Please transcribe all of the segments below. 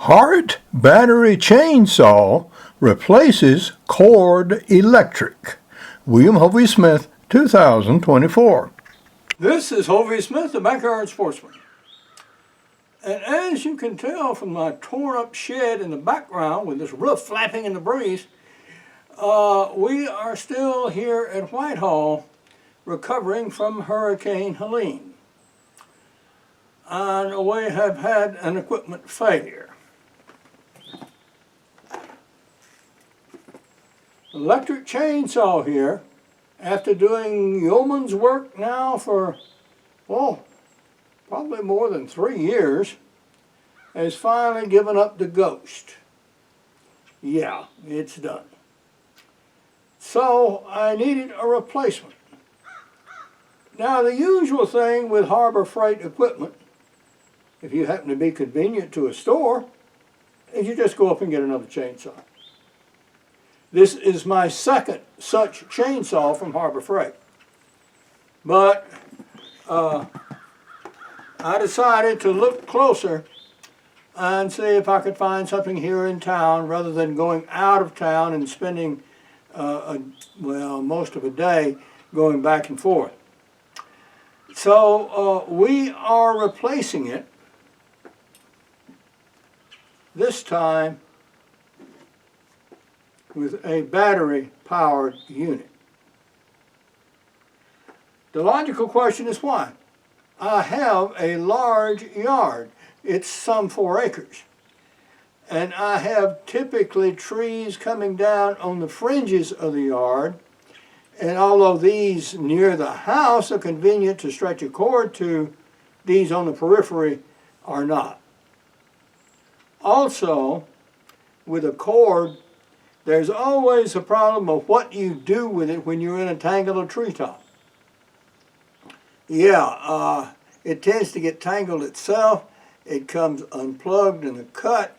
Hart battery chainsaw replaces cord electric. William Hovey Smith, 2024. This is Hovey Smith, the Backyard Sportsman. And as you can tell from my torn up shed in the background with this roof flapping in the breeze, we are still here at Whitehall recovering from Hurricane Helene. And we have had an equipment failure. Electric chainsaw here, after doing yeoman's work now for, probably more than 3 years, has finally given up the ghost. Yeah, it's done. So I needed a replacement. Now the usual thing with Harbor Freight equipment, if you happen to be convenient to a store, is you just go up and get another chainsaw. This is my second such chainsaw from Harbor Freight. But I decided to look closer and see if I could find something here in town rather than going out of town and spending most of a day going back and forth. So we are replacing it this time with a battery-powered unit. The logical question is why? I have a large yard. It's some 4 acres. And I have typically trees coming down on the fringes of the yard. And although these near the house are convenient to stretch a cord to, these on the periphery are not. Also, with a cord, there's always a problem of what you do with it when you're in a tangle of treetop. Yeah, it tends to get tangled itself. It comes unplugged in a cut.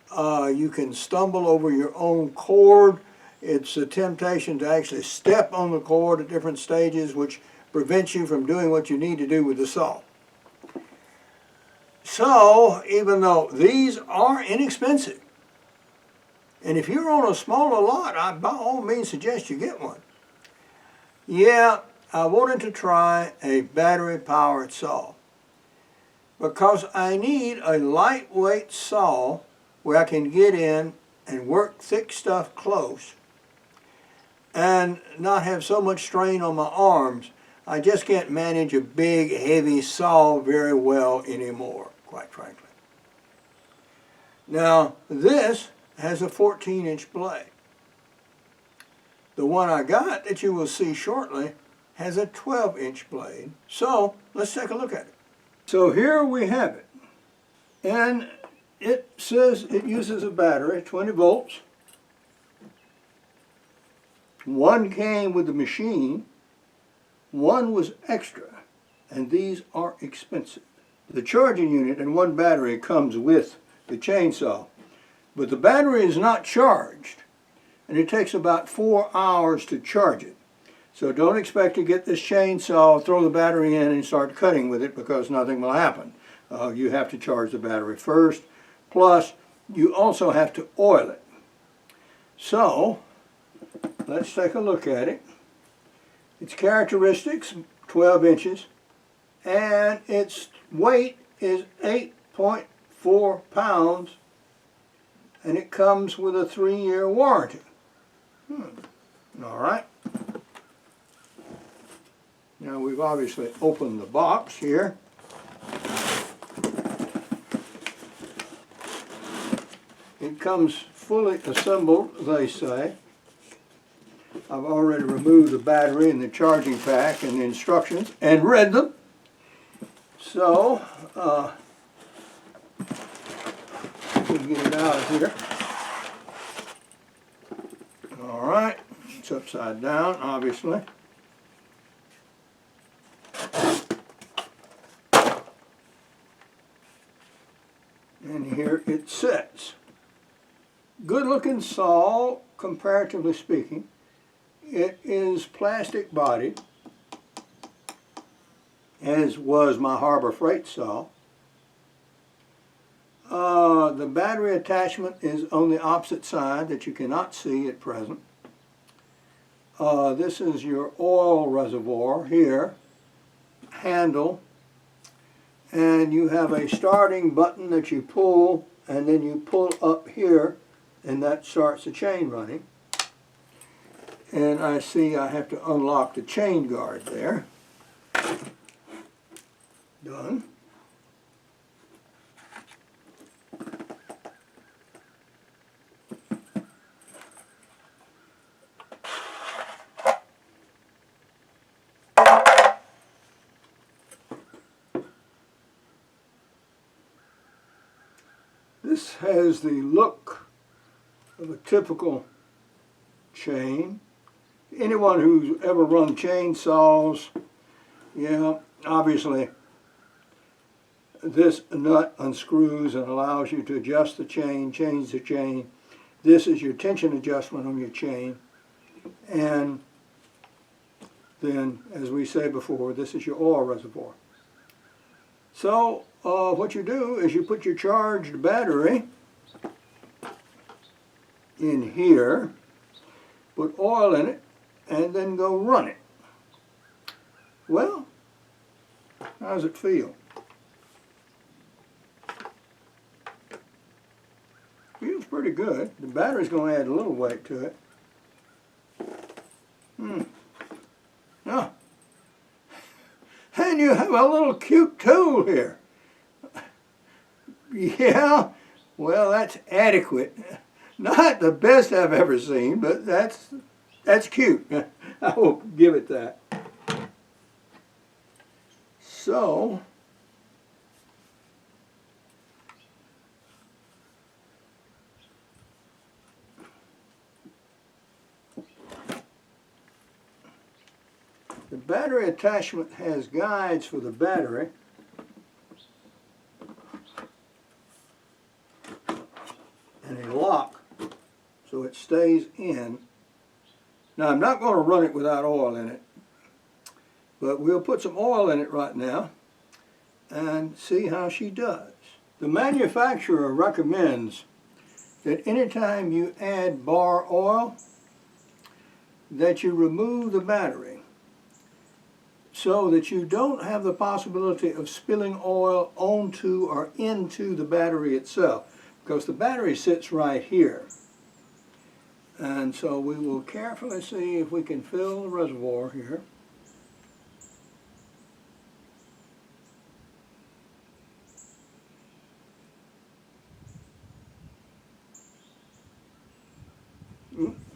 You can stumble over your own cord. It's a temptation to actually step on the cord at different stages, which prevents you from doing what you need to do with the saw. So, even though these are inexpensive, and if you're on a smaller lot, I by all means suggest you get one. Yeah, I wanted to try a battery-powered saw because I need a lightweight saw where I can get in and work thick stuff close and not have so much strain on my arms. I just can't manage a big, heavy saw very well anymore, quite frankly. Now, this has a 14-inch blade. The one I got that you will see shortly has a 12-inch blade. So let's take a look at it. So here we have it. And it says it uses a battery, 20 volts. One came with the machine, one was extra, and these are expensive. The charging unit and one battery comes with the chainsaw. But the battery is not charged, and it takes about 4 hours to charge it. So don't expect to get this chainsaw, throw the battery in, and start cutting with it because nothing will happen. You have to charge the battery first, plus you also have to oil it. So let's take a look at it. Its characteristics, 12 inches, and its weight is 8.4 pounds. And it comes with a 3-year warranty. All right. Now we've obviously opened the box here. It comes fully assembled, they say. I've already removed the battery and the charging pack and the instructions and read them. So, we'll get it out of here. All right, it's upside down, obviously. And here it sits. Good looking saw, comparatively speaking. It is plastic bodied, as was my Harbor Freight saw. The battery attachment is on the opposite side that you cannot see at present. This is your oil reservoir here, handle, and you have a starting button that you pull, and then you pull up here, and that starts the chain running. And I see I have to unlock the chain guard there. Done. This has the look of a typical chain. Anyone who's ever run chainsaws, yeah, obviously this nut unscrews and allows you to adjust the chain, change the chain. This is your tension adjustment on your chain. And then, as we said before, this is your oil reservoir. So what you do is you put your charged battery in here, put oil in it, and then go run it. Well, how does it feel? Feels pretty good. The battery's going to add a little weight to it. Oh. And you have a little cute tool here. Yeah, well, that's adequate. Not the best I've ever seen, but that's cute. I will give it that. So, the battery attachment has guides for the battery. And a lock so it stays in. Now I'm not going to run it without oil in it, but we'll put some oil in it right now and see how she does. The manufacturer recommends that anytime you add bar oil, that you remove the battery so that you don't have the possibility of spilling oil onto or into the battery itself, because the battery sits right here. And so we will carefully see if we can fill the reservoir here.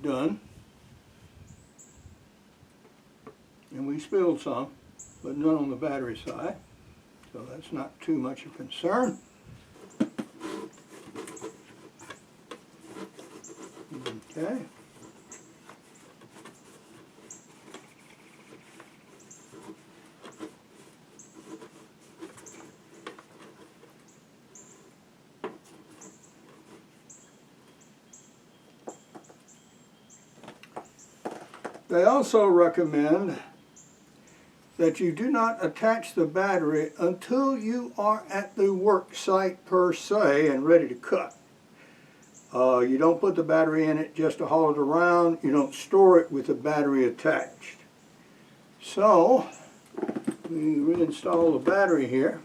Done. And we spilled some, but none on the battery side, so that's not too much of a concern. Okay. They also recommend that you do not attach the battery until you are at the work site per se and ready to cut. You don't put the battery in it just to haul it around. You don't store it with the battery attached. So, we reinstall the battery here.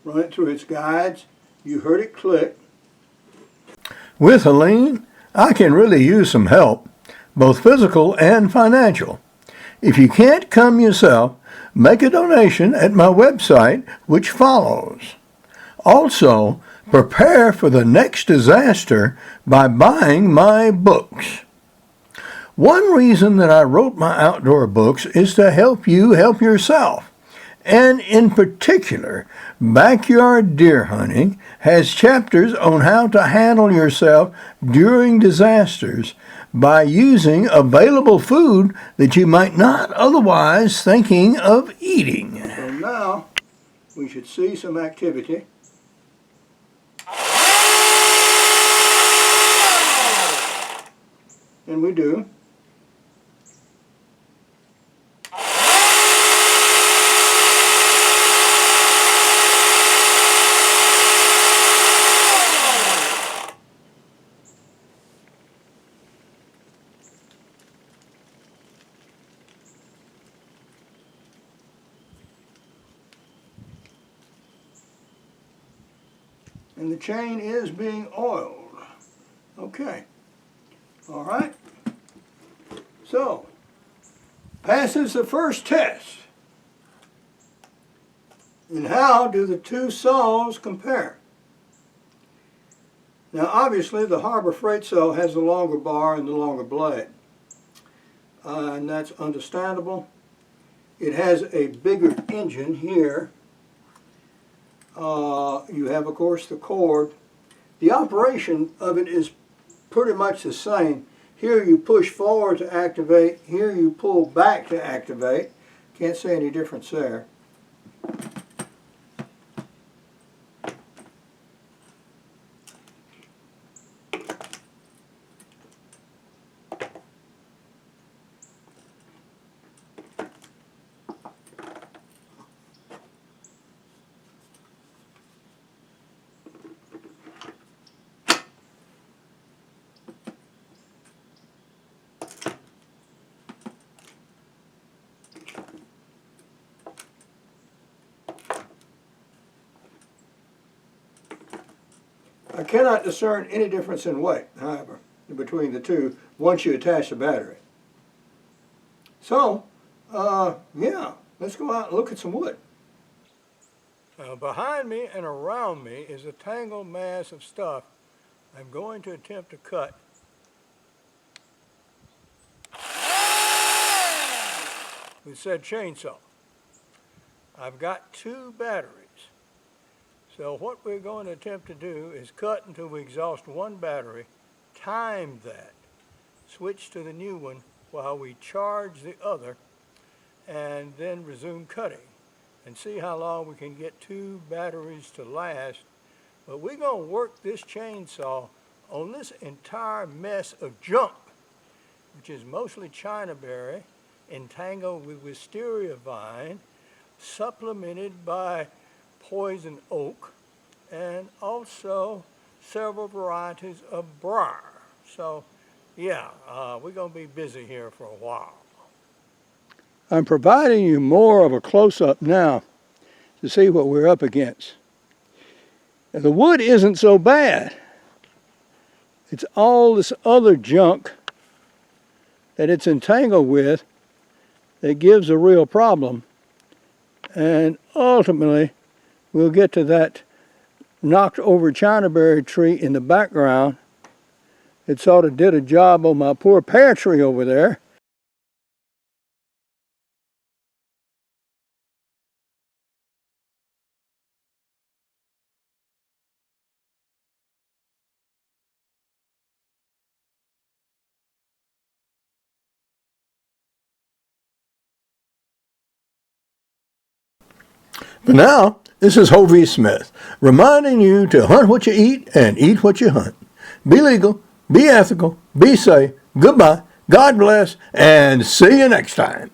Run it through its guides. You heard it click. With Helene, I can really use some help, both physical and financial. If you can't come yourself, make a donation at my website, which follows. Also, prepare for the next disaster by buying my books. One reason that I wrote my outdoor books is to help you help yourself. And in particular, Backyard Deer Hunting has chapters on how to handle yourself during disasters by using available food that you might not otherwise thinking of eating. So now we should see some activity. And we do. and the chain is being oiled. Okay. All right. So, passes the first test. And how do the two saws compare? Now, obviously, the Harbor Freight saw has the longer bar and the longer blade. And that's understandable. It has a bigger engine here. You have, of course, the cord. The operation of it is pretty much the same. Here you push forward to activate. Here you pull back to activate. Can't see any difference there. I cannot discern any difference in weight, however, between the two once you attach the battery. So, yeah, let's go out and look at some wood. Behind me and around me is a tangled mass of stuff I'm going to attempt to cut. With said chainsaw. I've got 2 batteries. So what we're going to attempt to do is cut until we exhaust one battery, time that, switch to the new one while we charge the other, and then resume cutting and see how long we can get 2 batteries to last. But we're going to work this chainsaw on this entire mess of junk, which is mostly chinaberry entangled with wisteria vine, supplemented by poison oak, and also several varieties of briar. So, yeah, we're going to be busy here for a while. I'm providing you more of a close-up now to see what we're up against. And the wood isn't so bad. It's all this other junk that it's entangled with that gives a real problem. And ultimately, we'll get to that knocked over chinaberry tree in the background. It sort of did a job on my poor pear tree over there. For now, this is Hovey Smith, reminding you to hunt what you eat and eat what you hunt. Be legal, be ethical, be safe, goodbye, God bless, and see you next time.